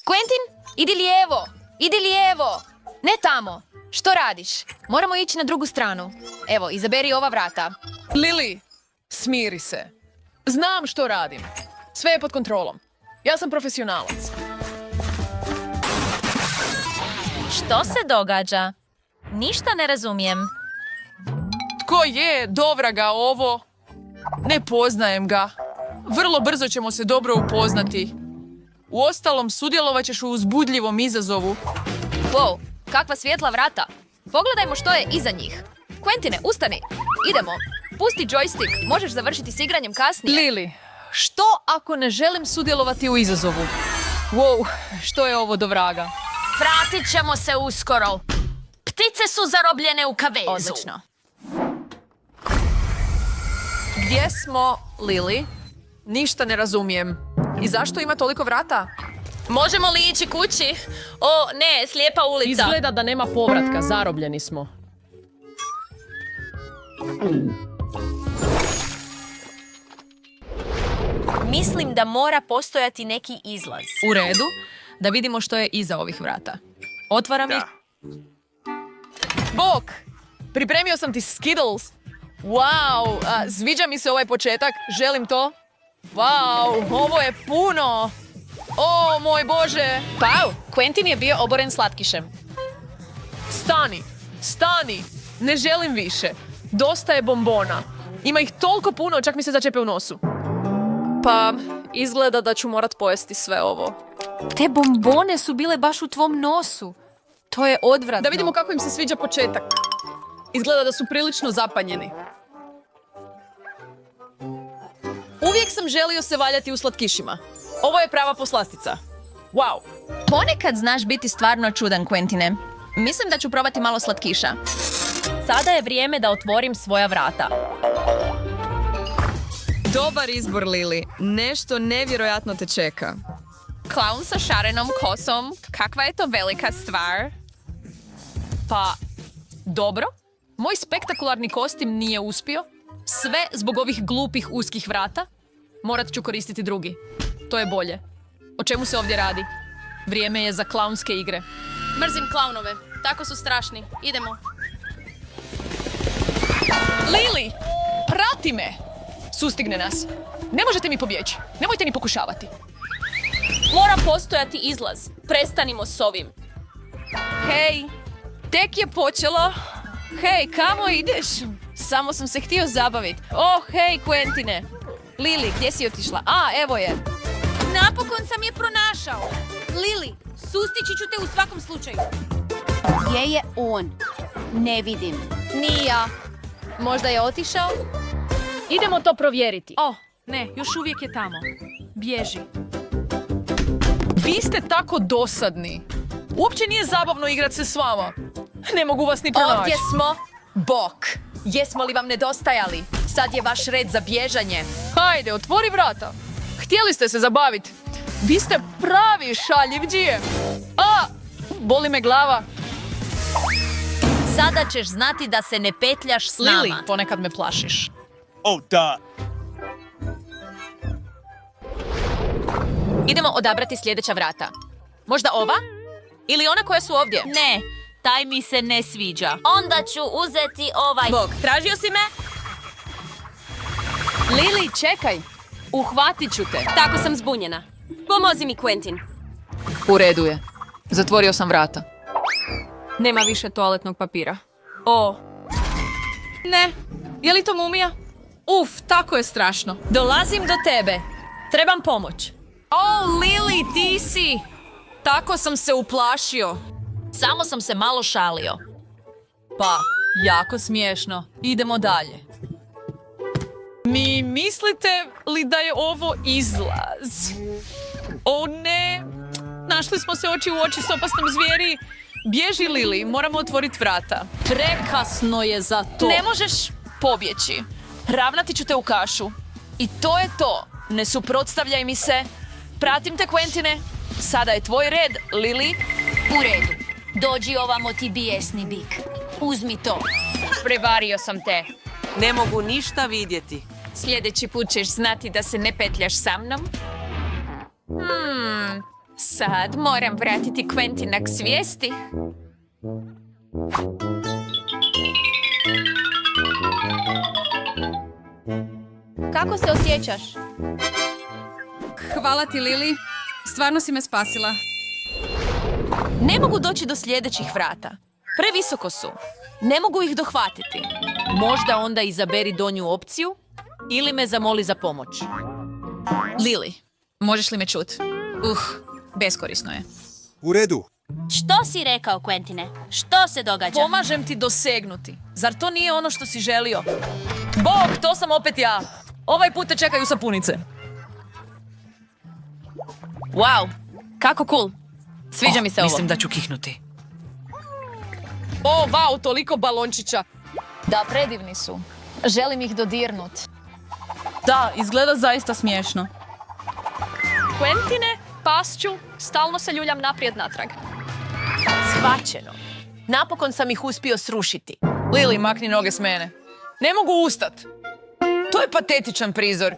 Quentin, idi lijevo! Idi lijevo! Ne tamo! Što radiš? Moramo ići na drugu stranu. Evo, izaberi ova vrata. Lili, smiri se. Znam što radim. Sve je pod kontrolom. Ja sam profesionalac. Što se događa? Ništa ne razumijem. Tko je, dovraga, ovo? Ne poznajem ga. Vrlo brzo ćemo se dobro upoznati. Uostalom, sudjelovat ćeš u uzbudljivom izazovu. Wow, kakva svjetla vrata. Pogledajmo što je iza njih. Quentine, ustani. Idemo. Pusti joystick. Možeš završiti s igranjem kasnije. Lili, što ako ne želim sudjelovati u izazovu? Wow, što je ovo do vraga? Vratit ćemo se uskoro. Ptice su zarobljene u kavezu. Odlično. Gdje smo, Lili? Ništa ne razumijem. I zašto ima toliko vrata? Možemo li ići kući? O, ne, slijepa ulica. Izgleda da nema povratka, zarobljeni smo. Mislim da mora postojati neki izlaz. U redu, da vidimo što je iza ovih vrata. Otvaram ih. Bok, pripremio sam ti Skittles. Wow, sviđa mi se ovaj početak, želim to. Wow, ovo je puno. O, moj Bože. Pau, Quentin je bio oboren slatkišem. Stani, ne želim više. Dosta je bombona. Ima ih toliko puno, čak mi se začepe u nosu. Pa, izgleda da ću morat pojesti sve ovo. Te bombone su bile baš u tvom nosu. To je odvratno. Da vidimo kako im se sviđa početak. Izgleda da su prilično zapanjeni. Uvijek sam želio se valjati u slatkišima. Ovo je prava poslastica. Wow. Ponekad znaš biti stvarno čudan, Quentine. Mislim da ću probati malo slatkiša. Sada je vrijeme da otvorim svoja vrata. Dobar izbor, Lili. Nešto nevjerojatno te čeka. Klaun sa šarenom kosom. Kakva je to velika stvar? Pa, dobro. Moj spektakularni kostim nije uspio. Sve zbog ovih glupih uskih vrata. Morat ću koristiti drugi. To je bolje. O čemu se ovdje radi? Vrijeme je za klaunske igre. Mrzim klaunove. Tako su strašni. Idemo. Lili, prati me! Sustigne nas. Ne možete mi pobjeći. Nemojte ni pokušavati. Mora postojati izlaz. Prestanimo s ovim. Hej, tek je počelo. Hej, kamo ideš? Samo sam se htio zabaviti. Oh, hej, Quentine. Lili, gdje si otišla? A, evo je. Napokon sam je pronašao. Lili, sustići ću te u svakom slučaju. Gdje je on? Ne vidim. Ni ja. Možda je otišao? Idemo to provjeriti. O, ne, još uvijek je tamo. Bježi. Vi ste tako dosadni. Uopće nije zabavno igrat se s vama. Ne mogu vas ni pronaći. Ovdje smo. Bok. Jesmo li vam nedostajali? Sad je vaš red za bježanje. Hajde, otvori vrata. Htjeli ste se zabaviti. Vi ste pravi šaljiv džije. A, boli me glava. Sada ćeš znati da se ne petljaš s nama. Lili, ponekad me plašiš. Oh, duh. Idemo odabrati sljedeća vrata. Možda ova? Ili ona koja su ovdje? Ne, taj mi se ne sviđa. Onda ću uzeti ovaj. Bok, tražio si me? Lili, čekaj. Uhvatit ću te. Tako sam zbunjena. Pomozi mi, Quentin. U redu je. Zatvorio sam vrata. Nema više toaletnog papira. O. Ne. Je li to mumija? Uf, tako je strašno. Dolazim do tebe. Trebam pomoć. O, Lili, ti si. Tako sam se uplašio. Samo sam se malo šalio. Pa, jako smiješno. Idemo dalje. Mi mislite li da je ovo izlaz? O ne, našli smo se oči u oči s opasnom zvijeri. Bježi, Lili, moramo otvoriti vrata. Prekasno je za to. Ne možeš pobjeći. Ravnati ću te u kašu. I to je to. Ne suprotstavljaj mi se. Pratim te, Quentine. Sada je tvoj red, Lili. U redu. Dođi ovamo ti bijesni bik. Uzmi to. Prevario sam te. Ne mogu ništa vidjeti. Sljedeći put ćeš znati da se ne petljaš sa mnom. Sad moram vratiti Quentina k svijesti. Kako se osjećaš? Hvala ti, Lili. Stvarno si me spasila. Ne mogu doći do sljedećih vrata. Previsoko su. Ne mogu ih dohvatiti. Možda onda izaberi donju opciju ili me zamoli za pomoć. Lili, možeš li me čut? Beskorisno je. U redu. Što si rekao, Quentine? Što se događa? Pomažem ti dosegnuti. Zar to nije ono što si želio? Bog, to sam opet ja. Ovaj put te čekaju sapunice. Wow, kako cool. Sviđa mi se ovo. Mislim da ću kihnuti. O, wow, toliko balončića. Da, predivni su. Želim ih dodirnut. Da, izgleda zaista smiješno. Quentine, pasću, stalno se ljuljam naprijed natrag. Shvaćeno. Napokon sam ih uspio srušiti. Lili, makni noge s mene. Ne mogu ustat. To je patetičan prizor.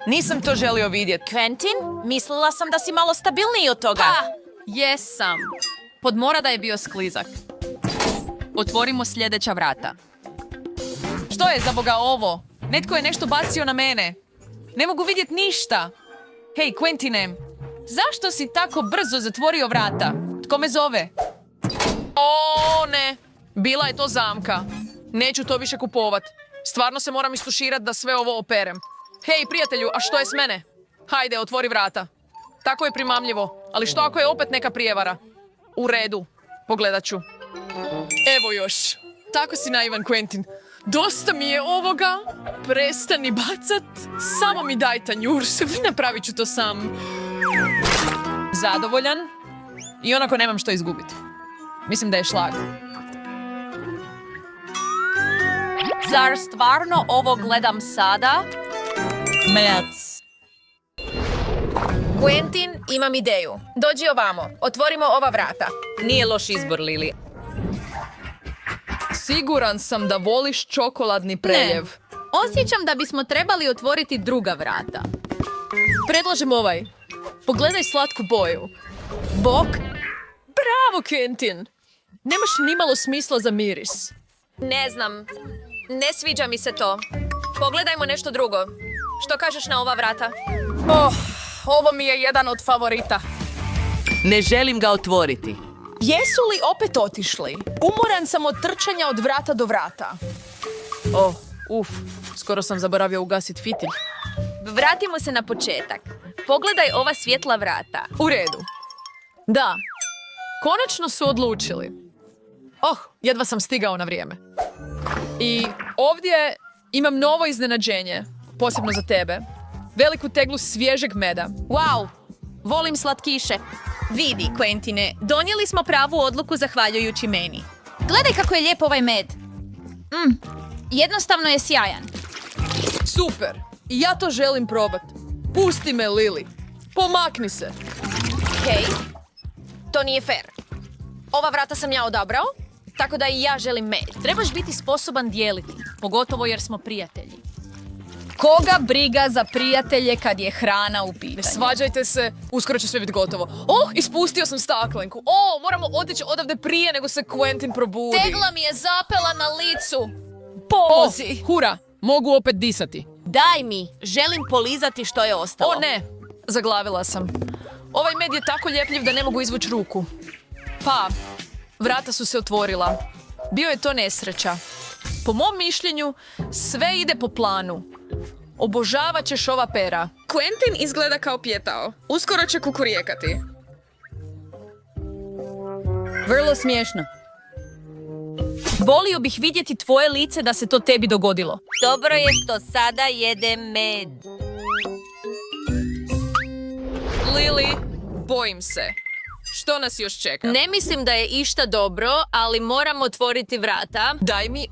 Nisam to želio vidjeti. Quentin, mislila sam da si malo stabilniji od toga. Jesam. Podmora da je bio sklizak. Otvorimo sljedeća vrata. Što je za Boga ovo? Netko je nešto bacio na mene. Ne mogu vidjeti ništa. Hej, Quentine, zašto si tako brzo zatvorio vrata? Tko me zove? O, ne. Bila je to zamka. Neću to više kupovat. Stvarno se moram istuširat da sve ovo operem. Hej, prijatelju, a što je s mene? Hajde, otvori vrata. Tako je primamljivo. Ali što ako je opet neka prijevara? U redu. Pogledat ću. Evo još. Tako si naivan, Quentin. Dosta mi je ovoga. Prestani bacat. Samo mi daj tanjur. Napravit ću to sam. Zadovoljan. I onako nemam što izgubiti. Mislim da je šlag. Zar stvarno ovo gledam sada? Mec. Quentin, imam ideju. Dođi ovamo. Otvorimo ova vrata. Nije loš izbor, Lili. Siguran sam da voliš čokoladni preljev. Osjećam da bismo trebali otvoriti druga vrata. Predlažem ovaj. Pogledaj slatku boju. Bok. Bravo, Quentin. Nemaš nimalo smisla za miris. Ne znam. Ne sviđa mi se to. Pogledajmo nešto drugo. Što kažeš na ova vrata? Ovo mi je jedan od favorita. Ne želim ga otvoriti. Jesu li opet otišli? Umoran sam od trčanja od vrata do vrata. Skoro sam zaboravio ugasit fitilj. Vratimo se na početak. Pogledaj ova svjetla vrata. U redu. Da. Konačno su odlučili. Jedva sam stigao na vrijeme. I ovdje imam novo iznenađenje. Posebno za tebe. Veliku teglu svježeg meda. Wow, volim slatkiše. Vidi, Quentine, donijeli smo pravu odluku zahvaljujući meni. Gledaj kako je lijep ovaj med. Jednostavno je sjajan. Super. I ja to želim probat. Pusti me, Lili. Pomakni se. Hej, to nije fair. Ova vrata sam ja odabrao, tako da i ja želim med. Trebaš biti sposoban dijeliti, pogotovo jer smo prijatelji. Koga briga za prijatelje kad je hrana u Ne pitanju? svađajte se, uskoro će sve biti gotovo. Ispustio sam staklenku. Moramo otići odavde prije nego se Quentin probudi. Tegla mi je zapela na licu. Pomozi! Hura, mogu opet disati. Daj mi, želim polizati što je ostalo. Ne, zaglavila sam. Ovaj med je tako ljepljiv da ne mogu izvući ruku. Pa, vrata su se otvorila. Bio je to nesreća. Po mom mišljenju, sve ide po planu. Obožavat ćeš ova pera. Quentin izgleda kao pjetao. Uskoro će kukurijekati. Vrlo smiješno. Volio bih vidjeti tvoje lice da se to tebi dogodilo. Dobro je što sada jedem med. Lili, bojim se. Što nas još čeka? Ne mislim da je išta dobro, ali moram otvoriti vrata. Daj mi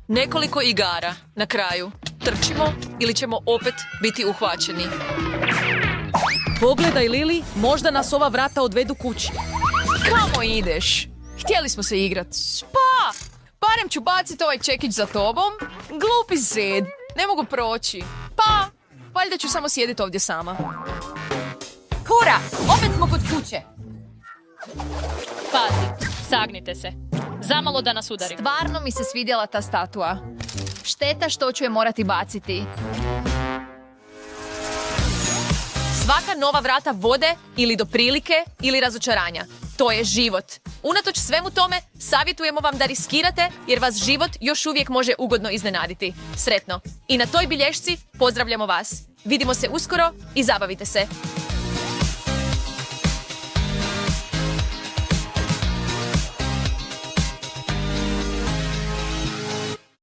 nekoliko igara na kraju. Trčimo ili ćemo opet biti uhvaćeni. Pogledaj, Lili, možda nas ova vrata odvedu kući. Kamo ideš? Htjeli smo se igrat. Barem ću baciti ovaj čekić za tobom. Glupi zed. Ne mogu proći. Valjda ću samo sjediti ovdje sama. Ura! Opet smo kod kuće. Pazi, sagnite se. Zamalo da nas udari. Stvarno mi se svidjela ta statua. Šteta što ću je morati baciti. Svaka nova vrata vode ili do prilike ili razočaranja. To je život. Unatoč svemu tome, savjetujemo vam da riskirate jer vas život još uvijek može ugodno iznenaditi. Sretno. I na toj bilješci pozdravljamo vas. Vidimo se uskoro i zabavite se.